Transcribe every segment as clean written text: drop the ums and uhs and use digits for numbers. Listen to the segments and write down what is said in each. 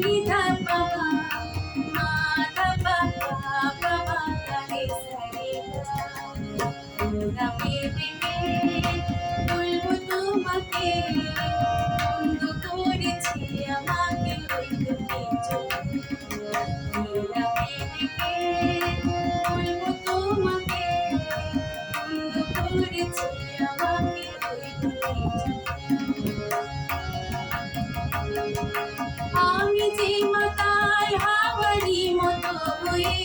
ni dha pa ma ma dha pa pa ma ga re sa re ga তোমরা মেয়েকে বলবো তোমাকে বন্ধ করেছি আমাকে ওই দুটি চোখ তোমরা মেয়েকে বলবো তোমাকে বন্ধ করেছি আমাকে ওই দুটি চোখ আমি যে মাতাল হাওয়ারি মতো হয়ে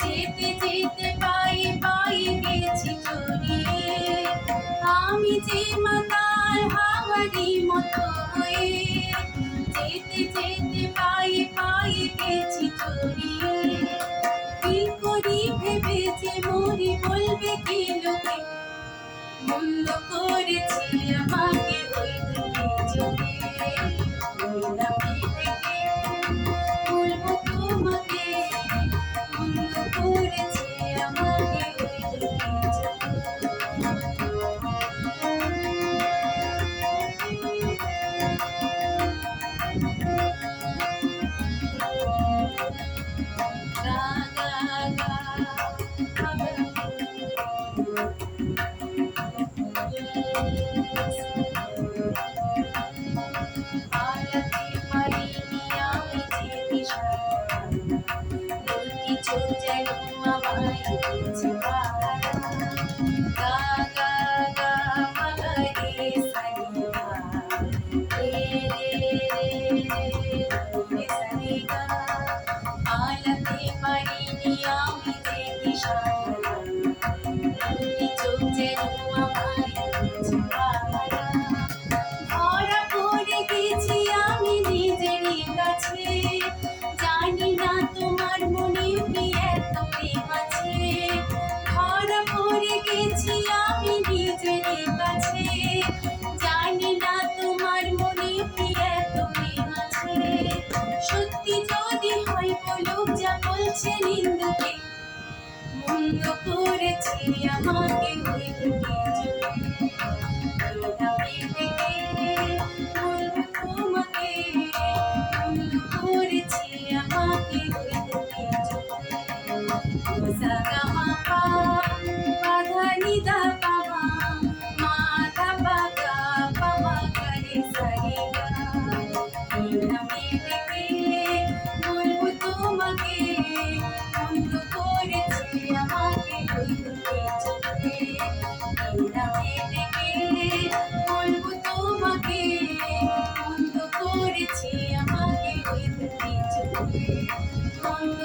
যেতে যেতে পায়ে পায়ে গেছি চড়িয়ে আমি যে মাতাল হাওয়ারি মতো হয়ে যেতে যেতে পায়ে পায়ে গেছি চড়িয়ে কি করি ভেবে যে মরি বলবে কি লোকে মন্দ করেছি আমাকে ওই দুটি চোখে তোমরা মেয়েকে বলবো তোমাকে বন্ধ করেছি আমাকে ওই দুটি চোখে গা গা গা আলাতে পারিনি আমি যে দিশা দুটি চোখ যেন আমায় দিয়েছে পাহারা গা গা গা মা রে সা রে গা রে রে রে রে সা রে গা আলাতে পারিনি আমি যে দিশা দুটি চোখ যেন আমায় দিয়েছে পাহারা ধরা পড়ে গেছি আমি নিজেরই কাছে জানি না তোমার মনে কি এত প্রেম আছে ধরা পড়ে গেছি আমি নিজেরই কাছে জানি না তোমার মনে কি এত প্রেম আছে সত্যি যদি হয় বলুক যা বলছে নিন্দুকে মন্দ করেছি আমাকে ওই দুটি চোখে তোমরা মেয়েকে বলবো তোমাকে বন্ধ করেছি আমাকে ওই দুটি চোখে সা গা মা পা পা ধা নি ধা পা মা ধা পা গা পা মা গা রে সা রে গা তোমরা মেয়েকে বলবো তোমাকে বন্ধ করেছি আমাকে ওই দুটি চোখে তোমরা মেয়েকে বলবো তোমাকে বন্ধ করেছি আমাকে ওই দুটি চোখে বন্ধ